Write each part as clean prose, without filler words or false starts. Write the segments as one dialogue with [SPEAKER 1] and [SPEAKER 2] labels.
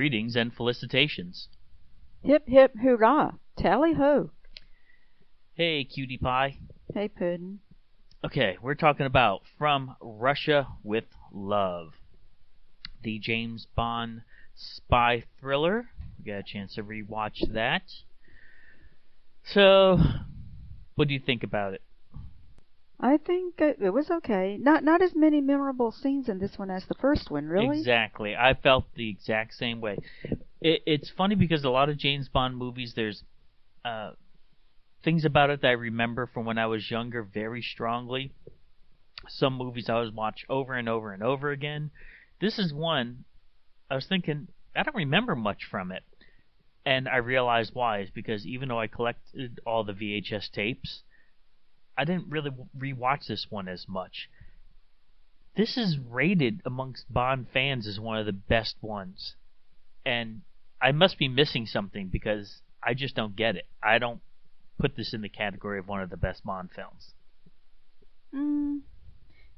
[SPEAKER 1] Greetings and felicitations.
[SPEAKER 2] Hip, hip, hurrah. Tally-ho.
[SPEAKER 1] Hey, cutie pie.
[SPEAKER 2] Hey, Puddin'.
[SPEAKER 1] Okay, we're talking about From Russia with Love, the James Bond spy thriller. We got a chance to rewatch that. So, what do you think about it?
[SPEAKER 2] I think it was okay. Not as many memorable scenes in this one as the first one, really.
[SPEAKER 1] Exactly. I felt the exact same way. It's funny because a lot of James Bond movies, there's things about it that I remember from when I was younger very strongly. Some movies I always watch over and over and over again. This is one, I was thinking, I don't remember much from it. And I realized why. Is because even though I collected all the VHS tapes, I didn't really rewatch this one as much. This is rated amongst Bond fans as one of the best ones. And I must be missing something because I just don't get it. I don't put this in the category of one of the best Bond films.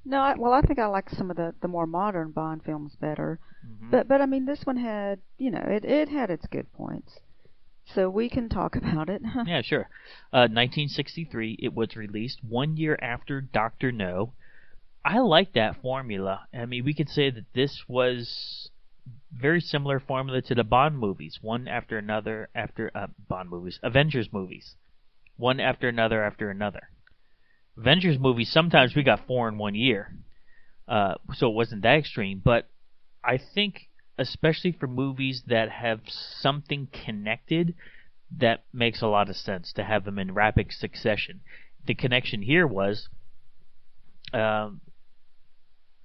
[SPEAKER 2] No, I think I like some of the more modern Bond films better. Mm-hmm. But I mean, this one had, it had its good points. So we can talk about it.
[SPEAKER 1] Yeah, sure. 1963, it was released 1 year after Dr. No. I like that formula. I mean, we could say that this was very similar formula to the Bond movies, one after another after Bond movies, Avengers movies, one after another after another. Avengers movies, sometimes we got 4 in 1 year, so it wasn't that extreme. But I think, especially for movies that have something connected, that makes a lot of sense to have them in rapid succession. The connection here was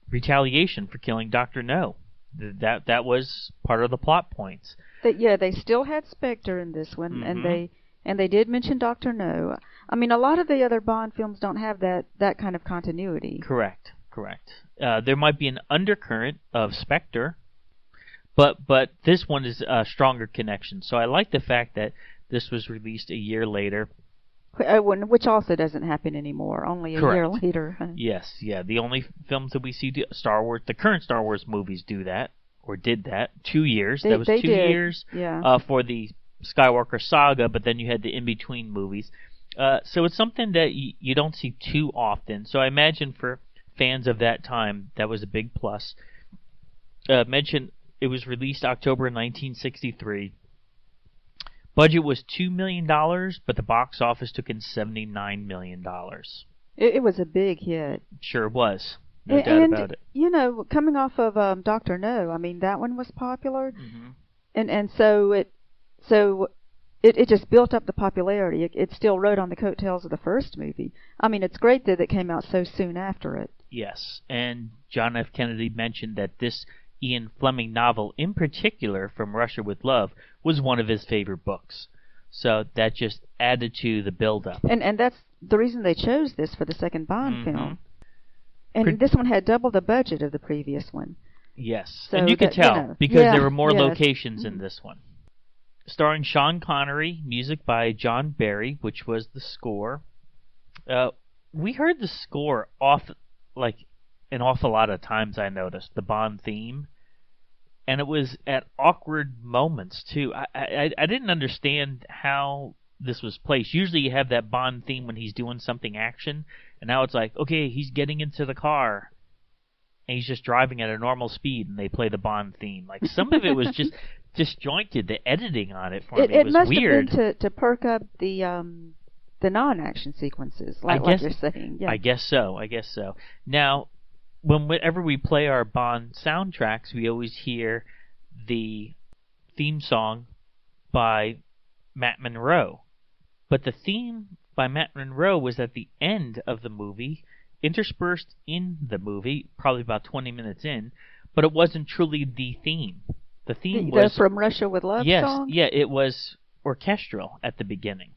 [SPEAKER 1] retaliation for killing Dr. No. That was part of the plot points.
[SPEAKER 2] They still had Spectre in this one, mm-hmm. and they did mention Dr. No. I mean, a lot of the other Bond films don't have that kind of continuity.
[SPEAKER 1] Correct. There might be an undercurrent of Spectre, but this one is a stronger connection. So I like the fact that this was released a year later.
[SPEAKER 2] Which also doesn't happen anymore, only a year later.
[SPEAKER 1] Yes, yeah. The only films that we see, Star Wars, the current Star Wars movies do that, or did that. 2 years. That was 2 years for the Skywalker saga, but then you had the in-between movies. So it's something that you don't see too often. So I imagine for fans of that time, that was a big plus. Mention it was released October 1963. Budget was $2 million, but the box office took in $79 million.
[SPEAKER 2] It was a big hit.
[SPEAKER 1] Sure was. No doubt about it.
[SPEAKER 2] Coming off of Dr. No, I mean, that one was popular. Mm-hmm. And so it just built up the popularity. It still rode on the coattails of the first movie. I mean, it's great that it came out so soon after it.
[SPEAKER 1] Yes, and John F. Kennedy mentioned that this Ian Fleming novel, in particular, From Russia with Love, was one of his favorite books. So that just added to the build-up.
[SPEAKER 2] And that's the reason they chose this for the second Bond film. And this one had double the budget of the previous one.
[SPEAKER 1] Yes, so and you could tell, because there were more locations in this one. Starring Sean Connery, music by John Barry, which was the score. We heard the score an awful lot of times, I noticed, the Bond theme. And it was at awkward moments, too. I didn't understand how this was placed. Usually you have that Bond theme when he's doing something action, and now it's like, okay, he's getting into the car, and he's just driving at a normal speed, and they play the Bond theme. Like, some of it was just disjointed. The editing on it for me was weird.
[SPEAKER 2] It must have been to perk up the non-action sequences, like you're saying. Yeah.
[SPEAKER 1] I guess so. Now, whenever we play our Bond soundtracks, we always hear the theme song by Matt Monro. But the theme by Matt Monro was at the end of the movie, interspersed in the movie, probably about 20 minutes in, but it wasn't truly the theme. The theme was...
[SPEAKER 2] The From Russia with Love song?
[SPEAKER 1] Yeah, it was orchestral at the beginning.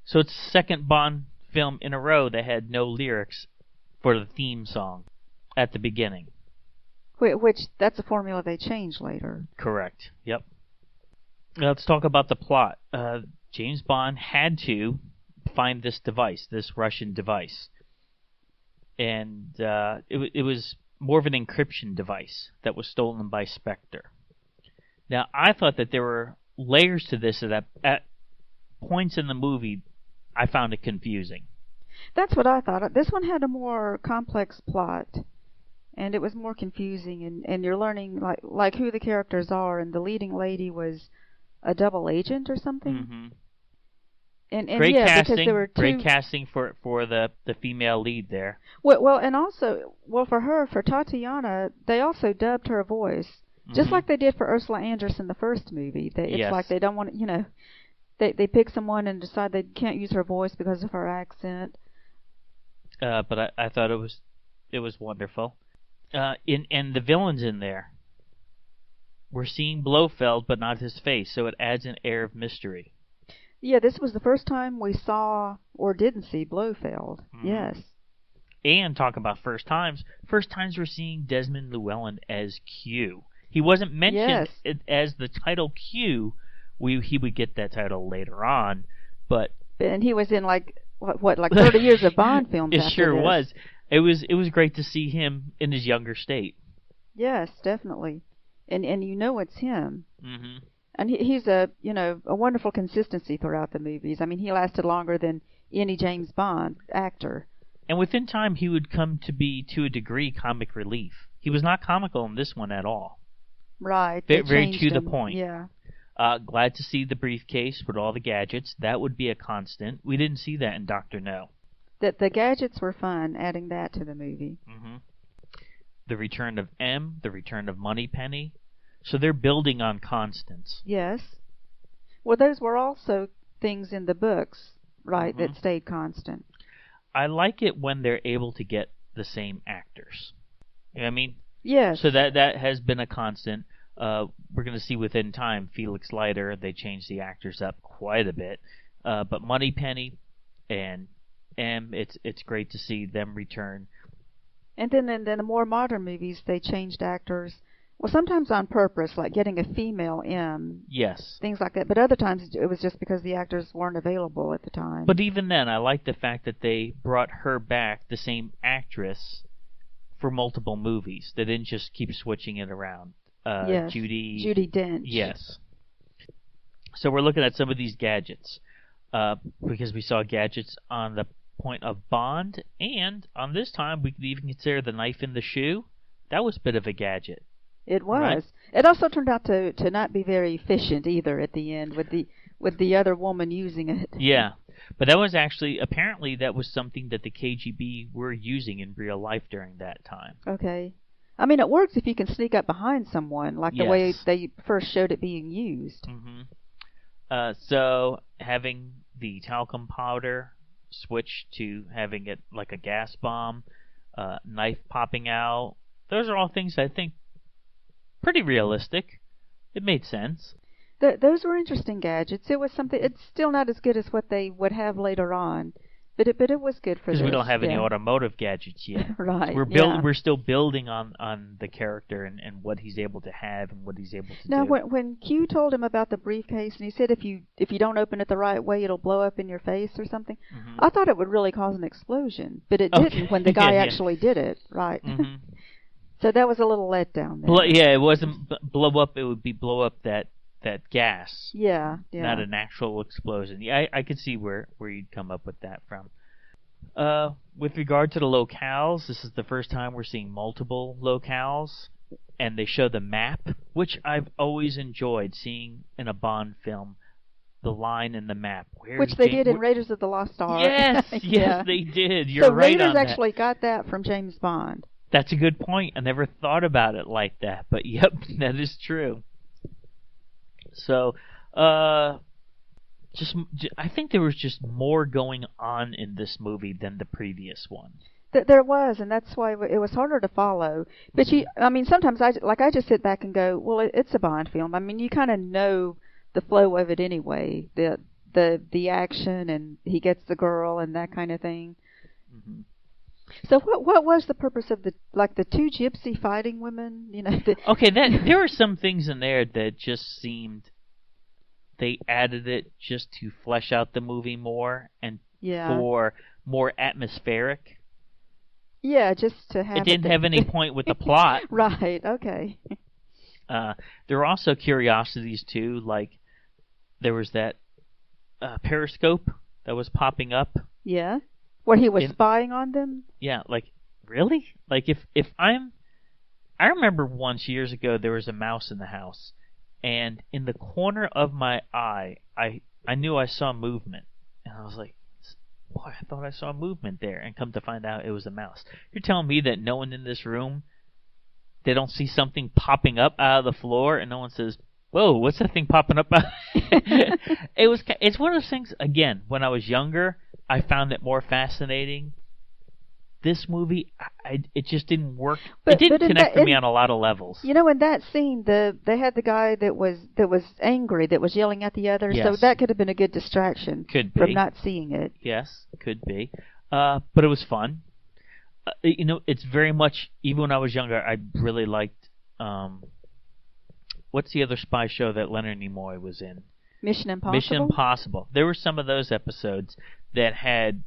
[SPEAKER 1] So it's the second Bond film in a row that had no lyrics for the theme song at the beginning.
[SPEAKER 2] Which, that's a formula they changed later.
[SPEAKER 1] Correct, yep. Now let's talk about the plot. James Bond had to find this device, this Russian device. And it was more of an encryption device that was stolen by Spectre. Now, I thought that there were layers to this that at points in the movie I found it confusing.
[SPEAKER 2] That's what I thought. This one had a more complex plot, and it was more confusing, and you're learning like who the characters are, and the leading lady was a double agent or something.
[SPEAKER 1] Mm-hmm.
[SPEAKER 2] And
[SPEAKER 1] great
[SPEAKER 2] yeah,
[SPEAKER 1] casting,
[SPEAKER 2] because there were
[SPEAKER 1] great casting for the female lead there.
[SPEAKER 2] Well, and also, for Tatiana, they also dubbed her voice, just like they did for Ursula Anderson the first movie. It's like they don't want to, they pick someone and decide they can't use her voice because of her accent.
[SPEAKER 1] But I thought it was wonderful. And the villains in there. We're seeing Blofeld, but not his face, so it adds an air of mystery.
[SPEAKER 2] Yeah, this was the first time we saw or didn't see Blofeld.
[SPEAKER 1] Mm-hmm.
[SPEAKER 2] Yes.
[SPEAKER 1] And talk about first times. First times we're seeing Desmond Llewellyn as Q. He wasn't mentioned as the title Q. He would get that title later on, but
[SPEAKER 2] and he was in like 30 years of Bond films.
[SPEAKER 1] It
[SPEAKER 2] after
[SPEAKER 1] sure
[SPEAKER 2] this.
[SPEAKER 1] was. It was great to see him in his younger state.
[SPEAKER 2] Yes, definitely, and it's him.
[SPEAKER 1] Mm-hmm.
[SPEAKER 2] And he's a wonderful consistency throughout the movies. I mean, he lasted longer than any James Bond actor.
[SPEAKER 1] And within time, he would come to be, to a degree, comic relief. He was not comical in this one at all.
[SPEAKER 2] Right.
[SPEAKER 1] Very to the point.
[SPEAKER 2] Yeah.
[SPEAKER 1] Glad to see the briefcase with all the gadgets. That would be a constant. We didn't see that in Dr. No.
[SPEAKER 2] The gadgets were fun, adding that to the movie.
[SPEAKER 1] Mm-hmm. The return of M, the return of Moneypenny. So they're building on constants.
[SPEAKER 2] Yes. Well, those were also things in the books, right, that stayed constant.
[SPEAKER 1] I like it when they're able to get the same actors. You know what I mean?
[SPEAKER 2] Yes.
[SPEAKER 1] So that has been a constant. We're going to see within time, Felix Leiter, they changed the actors up quite a bit. But Moneypenny and M, it's great to see them return. And
[SPEAKER 2] then in the more modern movies, they changed actors. Well, sometimes on purpose, like getting a female M.
[SPEAKER 1] Yes.
[SPEAKER 2] Things like that. But other times it was just because the actors weren't available at the time.
[SPEAKER 1] But even then, I like the fact that they brought her back, the same actress, for multiple movies. They didn't just keep switching it around.
[SPEAKER 2] Yes. Judi Dench.
[SPEAKER 1] Yes. So we're looking at some of these gadgets. Because we saw gadgets on the point of Bond. And on this time, we could even consider the knife in the shoe. That was a bit of a gadget.
[SPEAKER 2] It was.
[SPEAKER 1] Right.
[SPEAKER 2] It also turned out to not be very efficient either at the end with the other woman using it.
[SPEAKER 1] Yeah, but that was apparently that was something that the KGB were using in real life during that time.
[SPEAKER 2] Okay. I mean, it works if you can sneak up behind someone, like the way they first showed it being used.
[SPEAKER 1] Mm-hmm. So having the talcum powder switch to having it like a gas bomb, knife popping out, those are all things I think pretty realistic. It made sense.
[SPEAKER 2] Those were interesting gadgets. It was something. It's still not as good as what they would have later on, but it was good for this.
[SPEAKER 1] Because we don't have any automotive gadgets yet.
[SPEAKER 2] Right.
[SPEAKER 1] We're still building on the character and what he's able to have and what he's able to do.
[SPEAKER 2] Now, when Q told him about the briefcase and he said if you don't open it the right way, it'll blow up in your face or something, I thought it would really cause an explosion, but it didn't when the guy actually did it. Right. Mm-hmm. So that was a little letdown there.
[SPEAKER 1] It wasn't blow up. It would be blow up that gas.
[SPEAKER 2] Yeah.
[SPEAKER 1] Not an actual explosion. Yeah, I could see where you'd come up with that from. With regard to the locales, this is the first time we're seeing multiple locales, and they show the map, which I've always enjoyed seeing in a Bond film. The line in the map.
[SPEAKER 2] Which they did in Raiders of the Lost Ark.
[SPEAKER 1] Yes, yes, they did. You're right on that.
[SPEAKER 2] So Raiders actually got that from James Bond.
[SPEAKER 1] That's a good point. I never thought about it like that, but yep, that is true. So, I think there was just more going on in this movie than the previous one.
[SPEAKER 2] There was, and that's why it was harder to follow. But sometimes I just sit back and go, well, it's a Bond film. I mean, you kind of know the flow of it anyway, the action, and he gets the girl and that kind of thing. Mm-hmm. So what was the purpose of the two gypsy fighting women?
[SPEAKER 1] Okay, there were some things in there that just seemed they added it just to flesh out the movie more and for more atmospheric.
[SPEAKER 2] Yeah, just to have.
[SPEAKER 1] It didn't have any point with the plot.
[SPEAKER 2] Right. Okay.
[SPEAKER 1] There were also curiosities too, like there was that periscope that was popping up.
[SPEAKER 2] Yeah, where he was spying on them.
[SPEAKER 1] Yeah, like really? Like if I remember once years ago there was a mouse in the house, and in the corner of my eye, I knew I saw movement, and I was like, boy, I thought I saw movement there, and come to find out it was a mouse. You're telling me that no one in this room, they don't see something popping up out of the floor, and no one says, whoa, what's that thing popping up? It's one of those things, again, when I was younger, I found it more fascinating. This movie, it just didn't work. It didn't connect with me on a lot of levels.
[SPEAKER 2] You know, in that scene, they had the guy that was angry, that was yelling at the others, so that could have been a good distraction from not seeing it.
[SPEAKER 1] Yes, could be. But it was fun. You know, it's very much, even when I was younger, I really liked, what's the other spy show that Leonard Nimoy was in?
[SPEAKER 2] Mission Impossible?
[SPEAKER 1] Mission Impossible. There were some of those episodes that had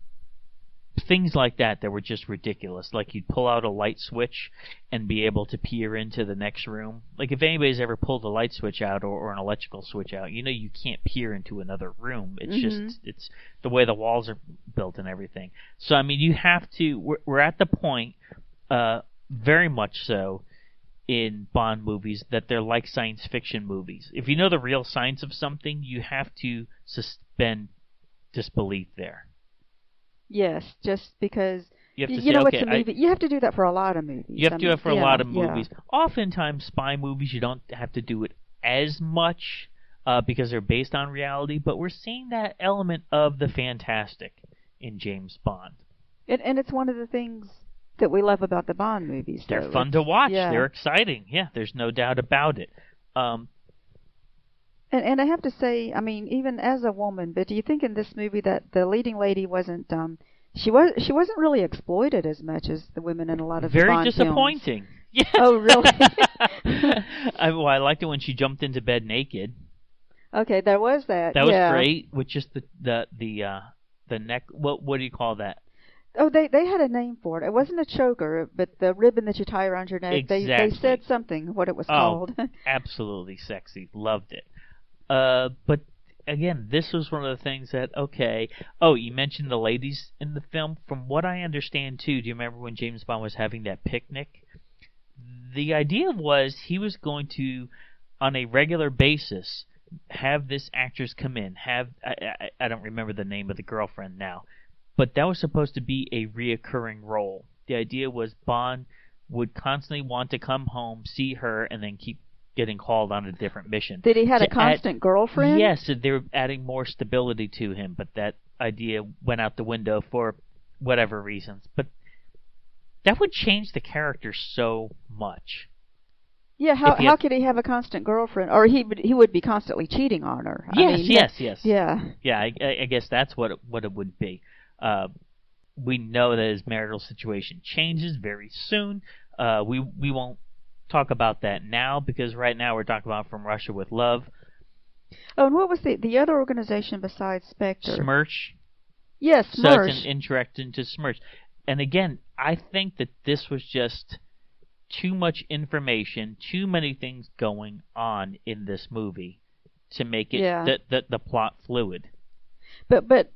[SPEAKER 1] things like that were just ridiculous. Like you'd pull out a light switch and be able to peer into the next room. Like if anybody's ever pulled a light switch out or an electrical switch out, you know you can't peer into another room. It's just, it's the way the walls are built and everything. So, I mean, you have to, we're at the point, very much so, in Bond movies that they're like science fiction movies. If you know the real science of something, you have to suspend disbelief there.
[SPEAKER 2] Yes, just because
[SPEAKER 1] you have to
[SPEAKER 2] say, know
[SPEAKER 1] okay,
[SPEAKER 2] it's a movie. You have to do that for a lot of movies.
[SPEAKER 1] You have to do it for a lot of movies. Yeah. Oftentimes, spy movies, you don't have to do it as much because they're based on reality, but we're seeing that element of the fantastic in James Bond.
[SPEAKER 2] And it's one of the things that we love about the Bond movies.
[SPEAKER 1] They're fun to watch. Yeah. They're exciting. Yeah, there's no doubt about it.
[SPEAKER 2] And I have to say, I mean, even as a woman, but do you think in this movie that the leading lady wasn't she wasn't really exploited as much as the women in a lot of the Bond films?
[SPEAKER 1] Very disappointing. Yes.
[SPEAKER 2] Oh, really?
[SPEAKER 1] I liked it when she jumped into bed naked.
[SPEAKER 2] Okay, there was that.
[SPEAKER 1] That was great with just the neck. What do you call that?
[SPEAKER 2] Oh, they had a name for it. It wasn't a choker, but the ribbon that you tie around your neck.
[SPEAKER 1] Exactly.
[SPEAKER 2] They said something, what it was called.
[SPEAKER 1] Absolutely sexy. Loved it. But again, this was one of the things that, okay. Oh, you mentioned the ladies in the film. From what I understand, too, do you remember when James Bond was having that picnic? The idea was he was going to, on a regular basis, have this actress come in. I don't remember the name of the girlfriend now. But that was supposed to be a reoccurring role. The idea was Bond would constantly want to come home, see her, and then keep getting called on a different mission.
[SPEAKER 2] Did he have a constant girlfriend?
[SPEAKER 1] Yes, they were adding more stability to him, but that idea went out the window for whatever reasons. But that would change the character so much.
[SPEAKER 2] Yeah, how could he have a constant girlfriend? Or he would be constantly cheating on her.
[SPEAKER 1] Yes.
[SPEAKER 2] Yeah.
[SPEAKER 1] Yeah, I guess that's what it would be. We know that his marital situation changes very soon. We won't talk about that now because right now we're talking about From Russia with Love.
[SPEAKER 2] Oh, and what was the other organization besides Spectre?
[SPEAKER 1] Smerch.
[SPEAKER 2] Yes, Smerch.
[SPEAKER 1] So it's an introduction to Smerch. And again, I think that this was just too much information, too many things going on in this movie to make it the plot fluid.
[SPEAKER 2] But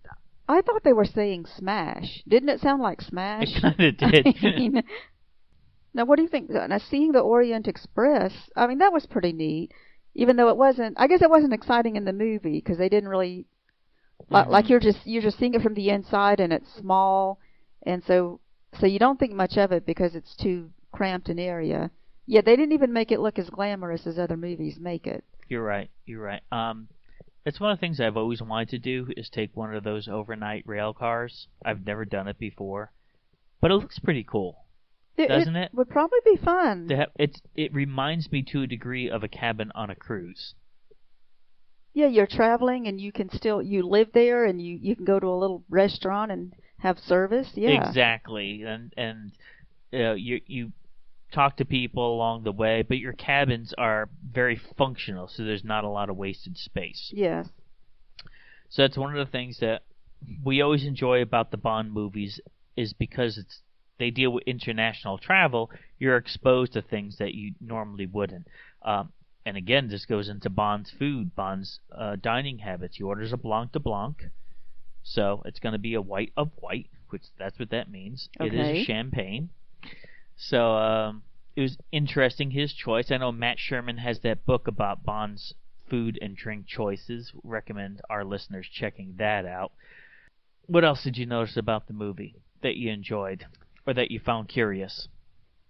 [SPEAKER 2] I thought they were saying Smash. Didn't it sound like Smash?
[SPEAKER 1] It kind of did.
[SPEAKER 2] I mean, now, what do you think? Now, seeing the Orient Express, I mean, that was pretty neat. Even though it wasn't, I guess it wasn't exciting in the movie because they didn't really, like you're just seeing it from the inside and it's small, and so you don't think much of it because it's too cramped an area. Yeah, they didn't even make it look as glamorous as other movies make it.
[SPEAKER 1] You're right. It's one of the things I've always wanted to do is take one of those overnight rail cars. I've never done it before, but it looks pretty cool, doesn't it?
[SPEAKER 2] It would probably be fun.
[SPEAKER 1] It reminds me to a degree of a cabin on a cruise.
[SPEAKER 2] Yeah, you're traveling and you live there and you can go to a little restaurant and have service. Yeah,
[SPEAKER 1] exactly. And you talk to people along the way, but your cabins are very functional, so there's not a lot of wasted space.
[SPEAKER 2] Yes.
[SPEAKER 1] So that's one of the things that we always enjoy about the Bond movies is because they deal with international travel, you're exposed to things that you normally wouldn't. And again, this goes into Bond's food, Bond's dining habits. He orders a Blanc de Blanc, so it's going to be a white of white, which that's what that means.
[SPEAKER 2] Okay.
[SPEAKER 1] It is a champagne. So it was interesting, his choice. I know Matt Sherman has that book about Bond's food and drink choices. Recommend our listeners checking that out. What else did you notice about the movie that you enjoyed or that you found curious?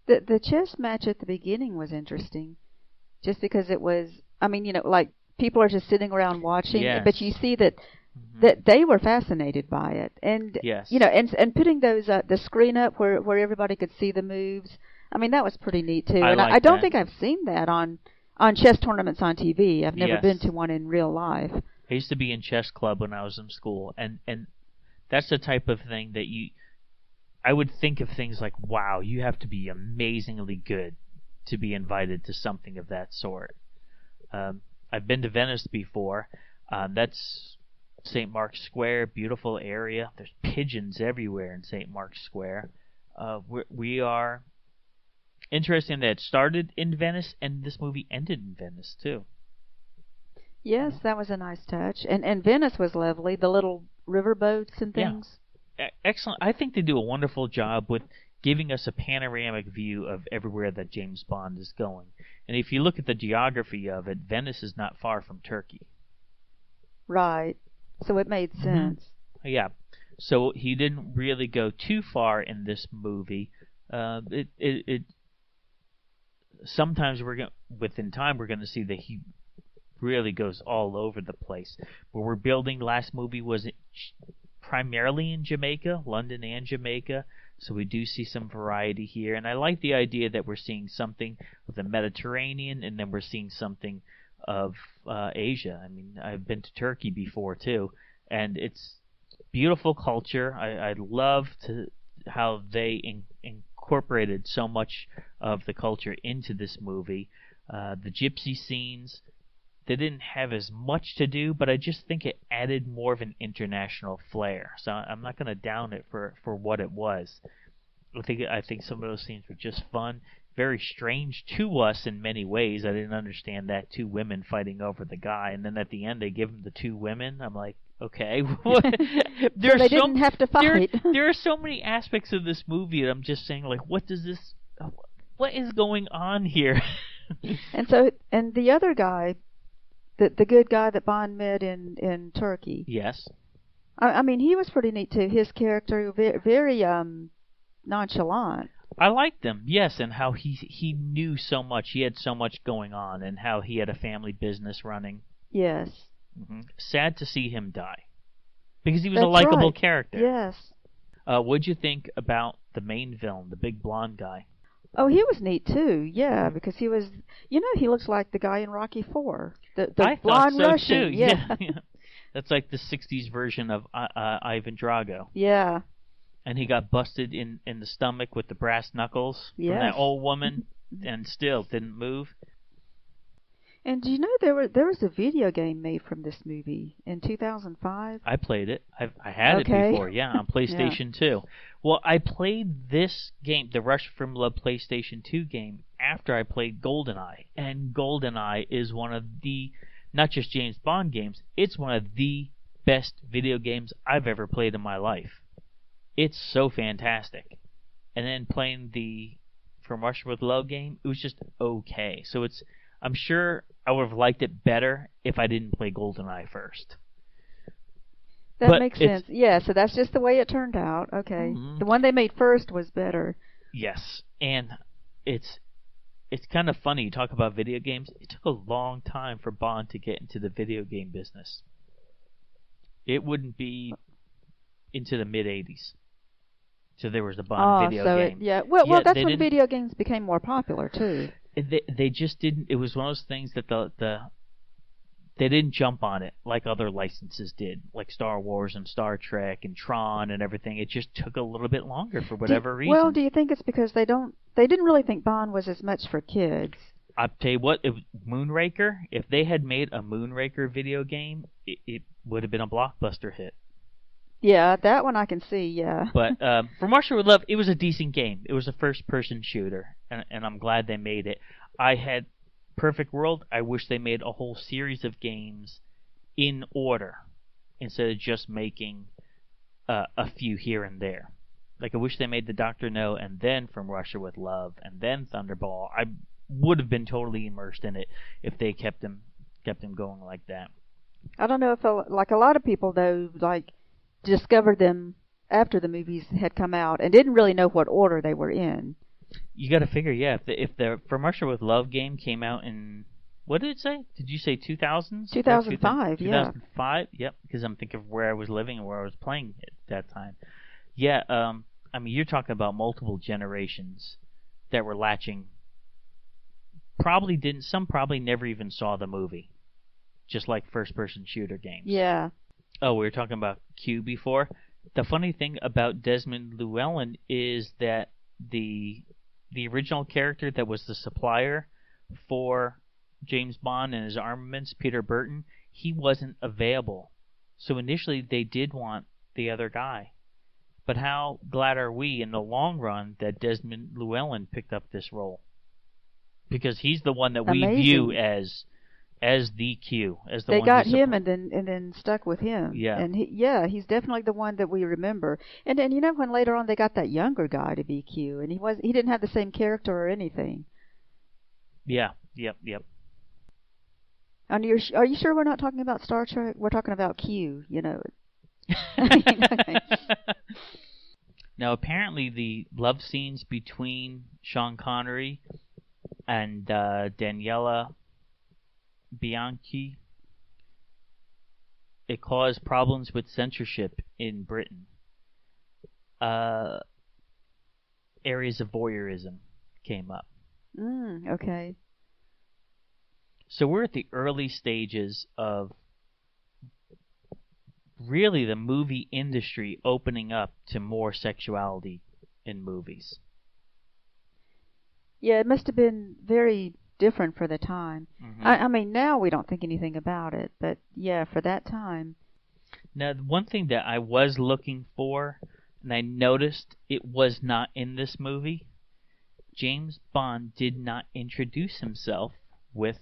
[SPEAKER 2] The chess match at the beginning was interesting, just because it was, I mean, like people are just sitting around watching,
[SPEAKER 1] yes.
[SPEAKER 2] but you see that that they were fascinated by it, and
[SPEAKER 1] yes.
[SPEAKER 2] and putting those the screen up where everybody could see the moves. I mean, that was pretty neat too. I don't think I've seen that on chess tournaments on TV. I've never been to one in real life.
[SPEAKER 1] I used to be in chess club when I was in school, and that's the type of thing that I would think of things like, wow, you have to be amazingly good to be invited to something of that sort. I've been to Venice before. That's St. Mark's Square, beautiful area. There's pigeons everywhere in St. Mark's Square. We are interesting that it started in Venice, and this movie ended in Venice too.
[SPEAKER 2] Yes, that was a nice touch. And Venice was lovely, the little river boats and things.
[SPEAKER 1] Yeah. Excellent. I think they do a wonderful job with giving us a panoramic view of everywhere that James Bond is going. And if you look at the geography of it, Venice is not far from Turkey.
[SPEAKER 2] Right. So it made sense.
[SPEAKER 1] Mm-hmm. Yeah. So he didn't really go too far in this movie. Sometimes within time we're going to see that he really goes all over the place. What we're building last movie was primarily in Jamaica, London and Jamaica, so we do see some variety here. And I like the idea that we're seeing something of the Mediterranean, and then we're seeing something of Asia. I mean, I've been to Turkey before too, and it's beautiful culture. I love how they incorporated so much of the culture into this movie. The gypsy scenes, they didn't have as much to do, but I just think it added more of an international flair. So I'm not going to down it for what it was. I think some of those scenes were just fun, very strange to us in many ways. I didn't understand that, two women fighting over the guy, and then at the end they give him the two women. I'm like, okay.
[SPEAKER 2] So they didn't have to fight.
[SPEAKER 1] There are so many aspects of this movie that I'm just saying, like, what is going on here?
[SPEAKER 2] And the other guy, the good guy that Bond met in Turkey.
[SPEAKER 1] Yes.
[SPEAKER 2] I mean, he was pretty neat too. His character, very nonchalant.
[SPEAKER 1] I liked him, yes, and how he knew so much. He had so much going on, and how he had a family business running.
[SPEAKER 2] Yes.
[SPEAKER 1] Mm-hmm. Sad to see him die, because he was a likable character.
[SPEAKER 2] Yes.
[SPEAKER 1] What'd you think about the main villain, the big blonde guy?
[SPEAKER 2] Oh, he was neat too. Yeah, because he was, he looks like the guy in Rocky IV, the blonde Russian.
[SPEAKER 1] Too. Yeah. That's like the '60s version of Ivan Drago.
[SPEAKER 2] Yeah.
[SPEAKER 1] And he got busted in the stomach with the brass knuckles from that old woman, and still didn't move.
[SPEAKER 2] And do you know there was a video game made from this movie in 2005?
[SPEAKER 1] I played it. I had it before, on PlayStation 2. Well, I played this game, the Rush from Love PlayStation 2 game, after I played GoldenEye. And GoldenEye is one of the, not just James Bond games, it's one of the best video games I've ever played in my life. It's so fantastic. And then playing the From Russia with Love game, it was just okay. So I'm sure I would have liked it better if I didn't play GoldenEye first.
[SPEAKER 2] That makes sense. Yeah, so that's just the way it turned out. Okay. Mm-hmm. The one they made first was better.
[SPEAKER 1] Yes. And it's kind of funny. You talk about video games. It took a long time for Bond to get into the video game business. It wouldn't be into the mid-'80s. So there was a Bond video game.
[SPEAKER 2] Well, that's when video games became more popular, too.
[SPEAKER 1] They just didn't. It was one of those things that they didn't jump on it like other licenses did, like Star Wars and Star Trek and Tron and everything. It just took a little bit longer for whatever reason.
[SPEAKER 2] Well, do you think it's because they didn't really think Bond was as much for kids?
[SPEAKER 1] I'll tell you what, Moonraker, if they had made a Moonraker video game, it would have been a blockbuster hit.
[SPEAKER 2] Yeah, that one I can see, yeah.
[SPEAKER 1] But From Russia with Love, it was a decent game. It was a first-person shooter, and I'm glad they made it. I had perfect world, I wish they made a whole series of games in order instead of just making a few here and there. Like, I wish they made the Dr. No and then From Russia with Love and then Thunderball. I would have been totally immersed in it if they kept them going like that.
[SPEAKER 2] I don't know if like a lot of people though, like discovered them after the movies had come out and didn't really know what order they were in.
[SPEAKER 1] You got to figure, yeah, if the From Russia with Love game came out in, what did it say? Did you say 2000s?
[SPEAKER 2] 2005, yeah.
[SPEAKER 1] 2005, yep, because I'm thinking of where I was living and where I was playing at that time. Yeah, I mean, you're talking about multiple generations that were latching. Some probably never even saw the movie, just like first-person shooter games.
[SPEAKER 2] Yeah.
[SPEAKER 1] Oh, we were talking about Q before. The funny thing about Desmond Llewellyn is that the original character that was the supplier for James Bond and his armaments, Peter Burton, he wasn't available. So initially they did want the other guy. But how glad are we in the long run that Desmond Llewellyn picked up this role? Because he's the one that we view as the Q, as the
[SPEAKER 2] they
[SPEAKER 1] one
[SPEAKER 2] got him and then stuck with him.
[SPEAKER 1] Yeah.
[SPEAKER 2] And he's definitely the one that we remember. And then when later on they got that younger guy to be Q, and he didn't have the same character or anything.
[SPEAKER 1] Yeah. Yep.
[SPEAKER 2] And are you sure we're not talking about Star Trek? We're talking about Q,
[SPEAKER 1] Now, apparently the love scenes between Sean Connery and Daniela Bianchi, it caused problems with censorship in Britain. Areas of voyeurism came up.
[SPEAKER 2] Okay.
[SPEAKER 1] So we're at the early stages of really the movie industry opening up to more sexuality in movies.
[SPEAKER 2] Yeah, it must have been very different for the time. Mm-hmm. I mean, now we don't think anything about it, but yeah, for that time.
[SPEAKER 1] Now, one thing that I was looking for, and I noticed it was not in this movie, James Bond did not introduce himself with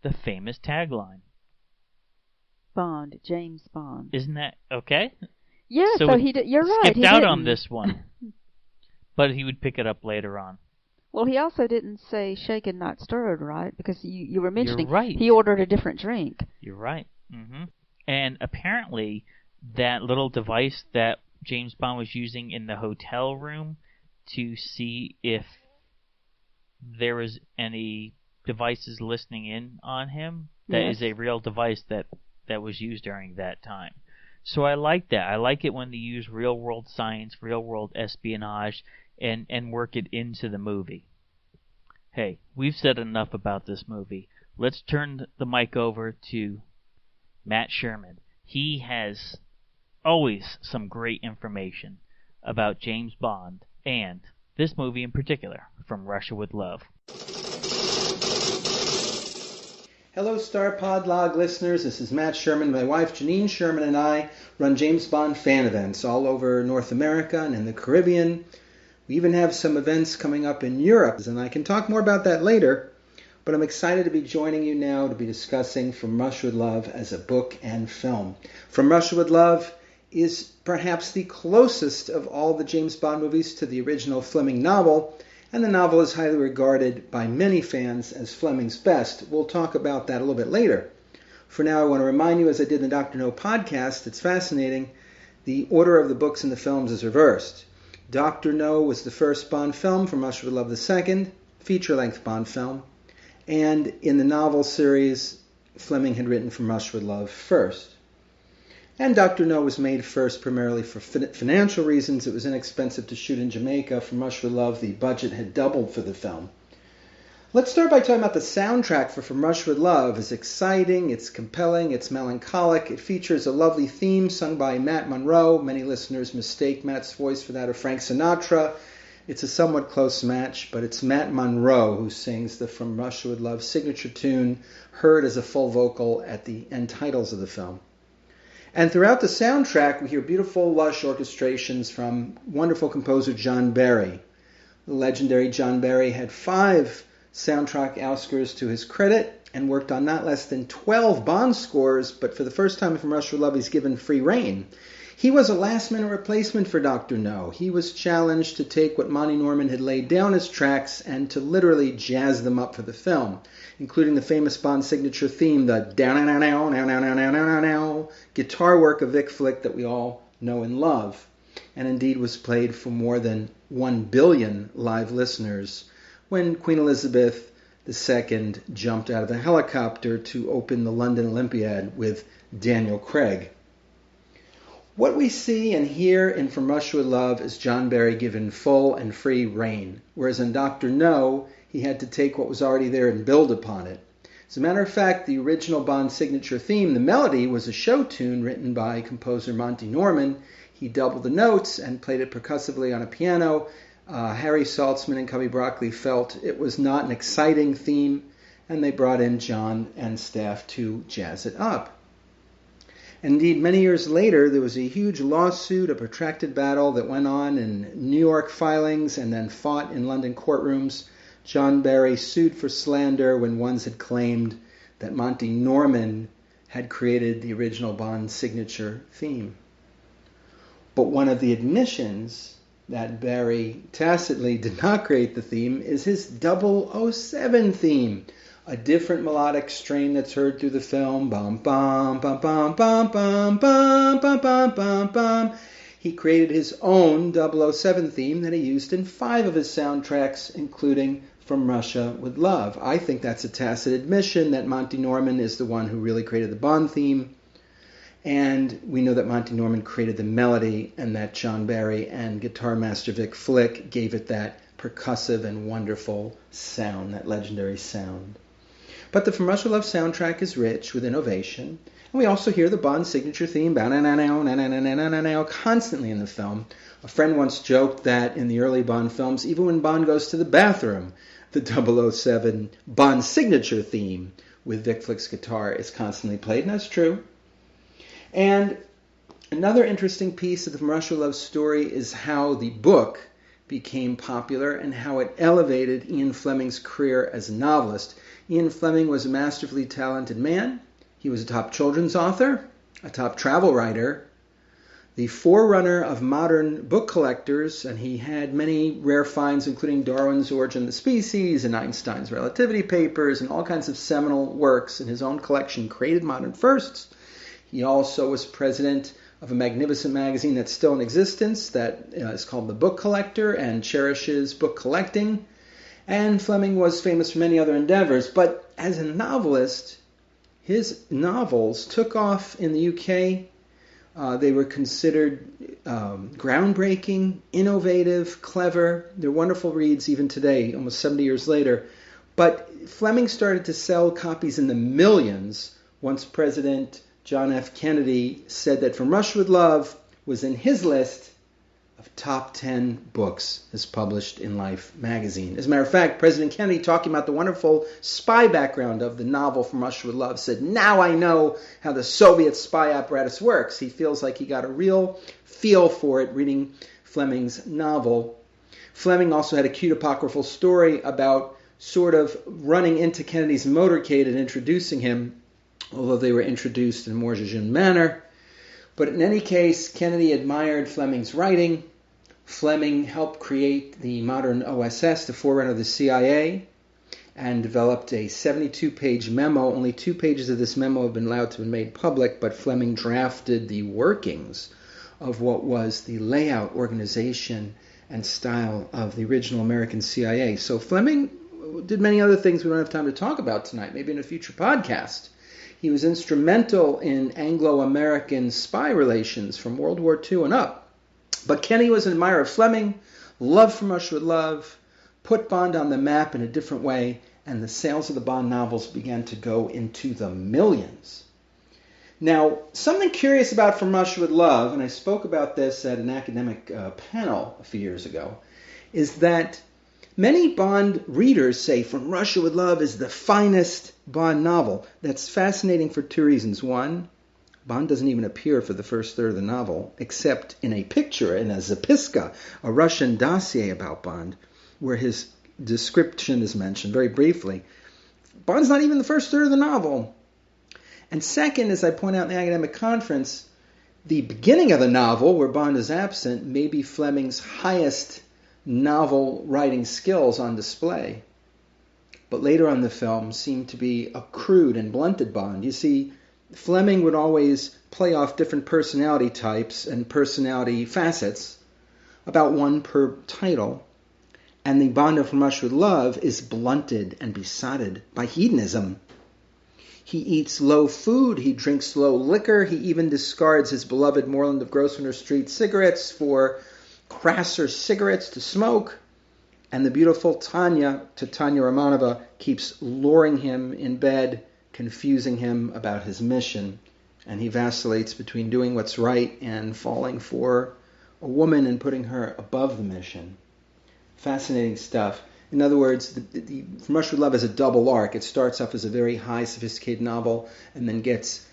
[SPEAKER 1] the famous tagline.
[SPEAKER 2] Bond, James Bond.
[SPEAKER 1] Isn't that okay?
[SPEAKER 2] Yeah, so he did. You're right.
[SPEAKER 1] Skipped out on this one, but he would pick it up later on.
[SPEAKER 2] Well, he also didn't say shaken, not stirred, right? Because you were mentioning
[SPEAKER 1] right.
[SPEAKER 2] He ordered a different drink.
[SPEAKER 1] You're right. Mm-hmm. And apparently, that little device that James Bond was using in the hotel room to see if there was any devices listening in on him, that is a real device that was used during that time. So I like that. I like it when they use real-world science, real-world espionage, and work it into the movie. Hey, we've said enough about this movie. Let's turn the mic over to Matt Sherman. He has always some great information about James Bond and this movie in particular, From Russia with Love.
[SPEAKER 3] Hello, StarPodLog listeners. This is Matt Sherman. My wife, Janine Sherman, and I run James Bond fan events all over North America and in the Caribbean. We even have some events coming up in Europe, and I can talk more about that later. But I'm excited to be joining you now to be discussing From Russia with Love as a book and film. From Russia with Love is perhaps the closest of all the James Bond movies to the original Fleming novel, and the novel is highly regarded by many fans as Fleming's best. We'll talk about that a little bit later. For now, I want to remind you, as I did in the Dr. No podcast, it's fascinating, the order of the books and the films is reversed. Dr. No was the first Bond film, From Russia with Love the second, feature-length Bond film, and in the novel series, Fleming had written From Russia with Love first. And Dr. No was made first primarily for financial reasons. It was inexpensive to shoot in Jamaica. From Russia with Love, the budget had doubled for the film. Let's start by talking about the soundtrack for From Russia with Love. It's exciting, it's compelling, it's melancholic. It features a lovely theme sung by Matt Monro. Many listeners mistake Matt's voice for that of Frank Sinatra. It's a somewhat close match, but it's Matt Monro who sings the From Russia with Love signature tune, heard as a full vocal at the end titles of the film. And throughout the soundtrack, we hear beautiful, lush orchestrations from wonderful composer John Barry. The legendary John Barry had 5 soundtrack Oscars to his credit and worked on not less than 12 Bond scores, but for the first time From Russia with Love, he's given free rein. He was a last-minute replacement for Dr. No. He was challenged to take what Monty Norman had laid down as tracks and to literally jazz them up for the film, including the famous Bond signature theme, the down-now-now-now-now-now-now-now guitar work of Vic Flick that we all know and love, and indeed was played for more than 1 billion live listeners when Queen Elizabeth II jumped out of a helicopter to open the London Olympiad with Daniel Craig. What we see and hear in From Russia with Love is John Barry given full and free rein, whereas in Dr. No, he had to take what was already there and build upon it. As a matter of fact, the original Bond signature theme, the melody, was a show tune written by composer Monty Norman. He doubled the notes and played it percussively on a piano. Harry Saltzman and Cubby Broccoli felt it was not an exciting theme, and they brought in John and staff to jazz it up. Indeed, many years later, there was a huge lawsuit, a protracted battle that went on in New York filings and then fought in London courtrooms. John Barry sued for slander when ones had claimed that Monty Norman had created the original Bond signature theme. But one of the admissions that Barry tacitly did not create the theme is his 007 theme, a different melodic strain that's heard through the film. Bum bum bum bum bum bum bum bum bum bum bum. He created his own 007 theme that he used in 5 of his soundtracks, including From Russia with Love. I think that's a tacit admission that Monty Norman is the one who really created the Bond theme. And we know that Monty Norman created the melody and that John Barry and guitar master Vic Flick gave it that percussive and wonderful sound, that legendary sound. But the From Russia with Love soundtrack is rich with innovation. And we also hear the Bond signature theme constantly in the film. A friend once joked that in the early Bond films, even when Bond goes to the bathroom, the 007 Bond signature theme with Vic Flick's guitar is constantly played, and that's true. And another interesting piece of the From Russia with Love story is how the book became popular and how it elevated Ian Fleming's career as a novelist. Ian Fleming was a masterfully talented man. He was a top children's author, a top travel writer, the forerunner of modern book collectors, and he had many rare finds, including Darwin's Origin of the Species and Einstein's Relativity Papers and all kinds of seminal works in his own collection, created modern firsts. He also was president of a magnificent magazine that's still in existence that is called The Book Collector and cherishes book collecting. And Fleming was famous for many other endeavors, but as a novelist, his novels took off in the UK. They were considered groundbreaking, innovative, clever. They're wonderful reads even today, almost 70 years later. But Fleming started to sell copies in the millions once President John F. Kennedy said that From Russia with Love was in his list of top 10 books as published in Life magazine. As a matter of fact, President Kennedy, talking about the wonderful spy background of the novel From Russia with Love, said, "Now I know how the Soviet spy apparatus works." He feels like he got a real feel for it reading Fleming's novel. Fleming also had a cute apocryphal story about sort of running into Kennedy's motorcade and introducing him, although they were introduced in a more jejune manner. But in any case, Kennedy admired Fleming's writing. Fleming helped create the modern OSS, the forerunner of the CIA, and developed a 72-page memo. Only 2 pages of this memo have been allowed to be made public, but Fleming drafted the workings of what was the layout, organization, and style of the original American CIA. So Fleming did many other things we don't have time to talk about tonight, maybe in a future podcast. He was instrumental in Anglo-American spy relations from World War II and up. But Kennedy was an admirer of Fleming, loved From Russia with Love, put Bond on the map in a different way, and the sales of the Bond novels began to go into the millions. Now, something curious about From Russia with Love, and I spoke about this at an academic panel a few years ago, is that many Bond readers say From Russia with Love is the finest Bond novel. That's fascinating for 2 reasons. One, Bond doesn't even appear for the first third of the novel, except in a picture in a Zapiska, a Russian dossier about Bond, where his description is mentioned very briefly. Bond's not even the first third of the novel. And second, as I point out in the academic conference, the beginning of the novel, where Bond is absent, may be Fleming's highest novel writing skills on display. But later on the film seemed to be a crude and blunted Bond. You see, Fleming would always play off different personality types and personality facets, about one per title. And the Bond of From Russia with Love is blunted and besotted by hedonism. He eats low food, he drinks low liquor, he even discards his beloved Moreland of Grosvenor Street cigarettes for crasser cigarettes to smoke. And the beautiful Tanya Romanova, keeps luring him in bed, confusing him about his mission. And he vacillates between doing what's right and falling for a woman and putting her above the mission. Fascinating stuff. In other words, From Russia with Love is a double arc. It starts off as a very high, sophisticated novel and then gets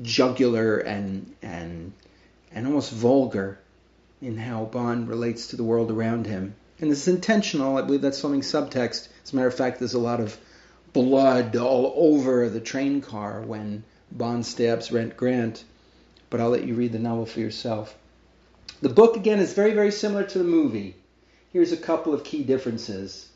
[SPEAKER 3] jugular and almost vulgar in how Bond relates to the world around him. And this is intentional. I believe that's Fleming's subtext. As a matter of fact, there's a lot of blood all over the train car when Bond stabs Grant. But I'll let you read the novel for yourself. The book, again, is very, very similar to the movie. Here's a couple of key differences.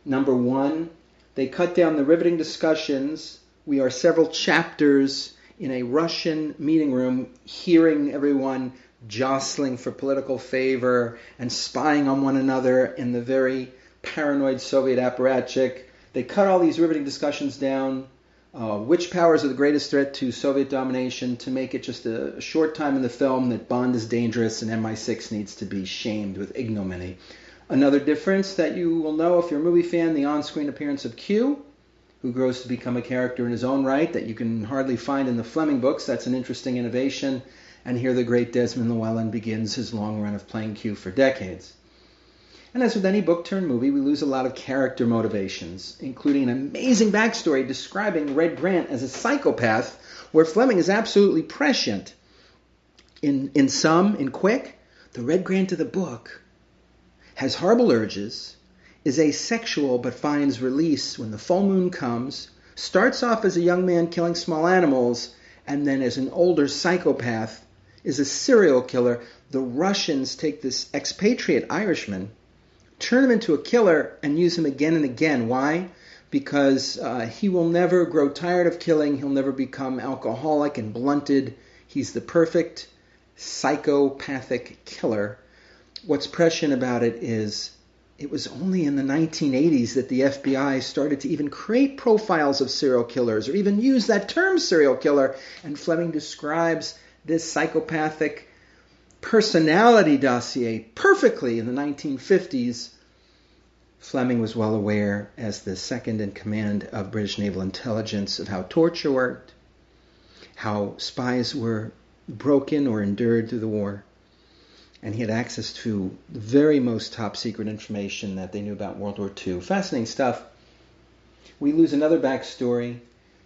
[SPEAKER 3] Number one, they cut down the riveting discussions. We are several chapters in a Russian meeting room hearing everyone jostling for political favor and spying on one another in the very paranoid Soviet apparatchik. They cut all these riveting discussions down. Which powers are the greatest threat to Soviet domination, to make it just a short time in the film that Bond is dangerous and MI6 needs to be shamed with ignominy. Another difference that you will know if you're a movie fan, the on-screen appearance of Q, who grows to become a character in his own right that you can hardly find in the Fleming books. That's an interesting innovation. And here the great Desmond Llewellyn begins his long run of playing Q for decades. And as with any book-turned-movie, we lose a lot of character motivations, including an amazing backstory describing Red Grant as a psychopath, where Fleming is absolutely prescient. In Quick, the Red Grant of the book has horrible urges, is asexual but finds release when the full moon comes, starts off as a young man killing small animals, and then as an older psychopath is a serial killer. The Russians take this expatriate Irishman, turn him into a killer, and use him again and again. Why? Because he will never grow tired of killing. He'll never become alcoholic and blunted. He's the perfect psychopathic killer. What's prescient about it is it was only in the 1980s that the FBI started to even create profiles of serial killers or even use that term serial killer. And Fleming describes this psychopathic personality dossier perfectly in the 1950s. Fleming was well aware, as the second in command of British Naval Intelligence, of how torture worked, how spies were broken or endured through the war. And he had access to the very most top-secret information that they knew about World War II. Fascinating stuff. We lose another backstory.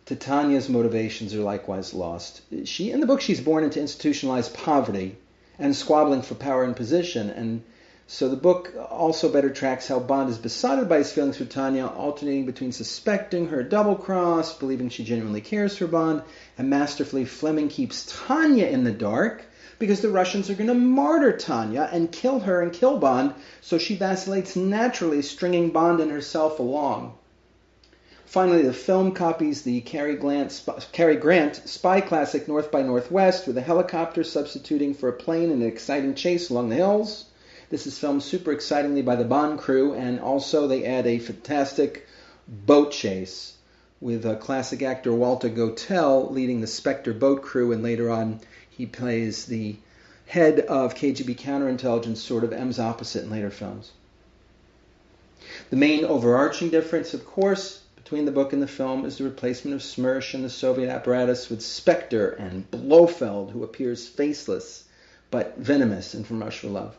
[SPEAKER 3] Titania's motivations are likewise lost. In the book, she's born into institutionalized poverty and squabbling for power and position. And so the book also better tracks how Bond is besotted by his feelings for Tanya, alternating between suspecting her double-cross, believing she genuinely cares for Bond, and masterfully Fleming keeps Tanya in the dark, because the Russians are going to martyr Tanya and kill her and kill Bond, so she vacillates naturally, stringing Bond and herself along. Finally, the film copies the Cary Grant spy classic North by Northwest, with a helicopter substituting for a plane in an exciting chase along the hills. This is filmed super excitingly by the Bond crew, and also they add a fantastic boat chase with classic actor Walter Gotell leading the Spectre boat crew, and later on he plays the head of KGB counterintelligence, sort of M's opposite in later films. The main overarching difference, of course, between the book and the film is the replacement of Smersh and the Soviet apparatus with Spectre and Blofeld, who appears faceless but venomous in From Russia with Love.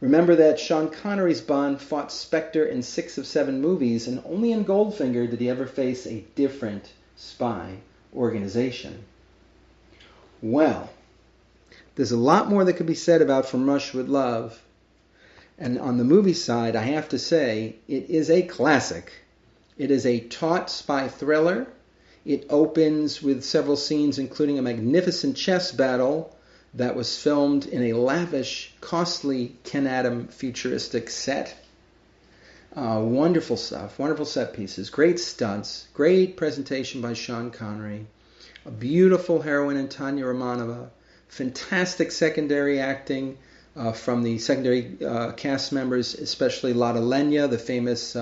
[SPEAKER 3] Remember that Sean Connery's Bond fought Spectre in 6 of 7 movies, and only in Goldfinger did he ever face a different spy organization. Well, there's a lot more that could be said about From Russia with Love, And on the movie side, I have to say, it is a classic. It is a taut spy thriller. It opens with several scenes, including a magnificent chess battle that was filmed in a lavish, costly Ken Adam futuristic set. Wonderful stuff, wonderful set pieces, great stunts, great presentation by Sean Connery, a beautiful heroine in Tanya Romanova, fantastic secondary acting from the secondary cast members, especially Lotte Lenya, the famous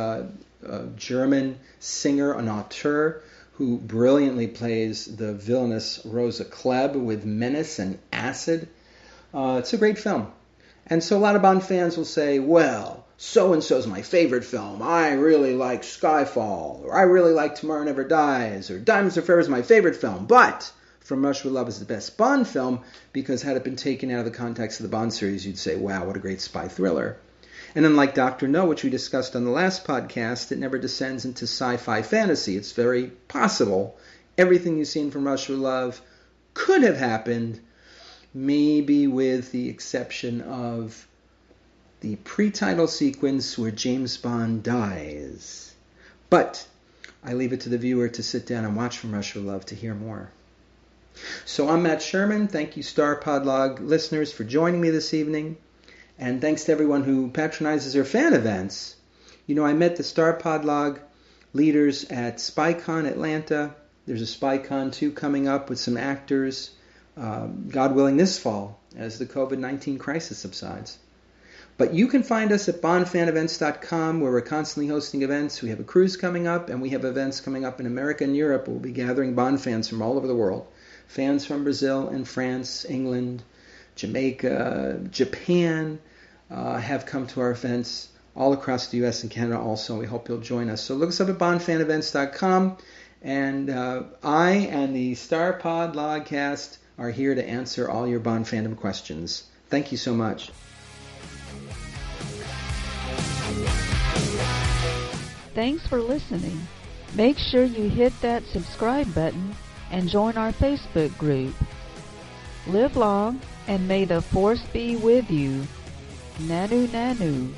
[SPEAKER 3] German singer and auteur, who brilliantly plays the villainous Rosa Klebb with menace and acid. It's a great film. And so a lot of Bond fans will say, well, so-and-so's my favorite film. I really like Skyfall, or I really like Tomorrow Never Dies, or Diamonds Are Forever is my favorite film. But From Russia with Love is the best Bond film, because had it been taken out of the context of the Bond series, you'd say, wow, what a great spy thriller. And unlike Dr. No, which we discussed on the last podcast, it never descends into sci-fi fantasy. It's very possible everything you've seen from Russia with Love could have happened, maybe with the exception of the pre-title sequence where James Bond dies. But I leave it to the viewer to sit down and watch From Russia with Love to hear more. So I'm Matt Sherman. Thank you, StarPodLog listeners, for joining me this evening. And thanks to everyone who patronizes our fan events. You know, I met the StarPodLog leaders at SpyCon Atlanta. There's a SpyCon 2 coming up with some actors, God willing, this fall as the COVID-19 crisis subsides. But you can find us at bondfanevents.com, where we're constantly hosting events. We have a cruise coming up, and we have events coming up in America and Europe. We'll be gathering Bond fans from all over the world. Fans from Brazil and France, England, Jamaica, Japan have come to our events all across the U.S. and Canada also. We hope you'll join us. So look us up at bondfanevents.com. And I and the StarPod Logcast are here to answer all your Bond fandom questions. Thank you so much.
[SPEAKER 2] Thanks for listening. Make sure you hit that subscribe button and join our Facebook group. Live long, and may the Force be with you. Nanu Nanu.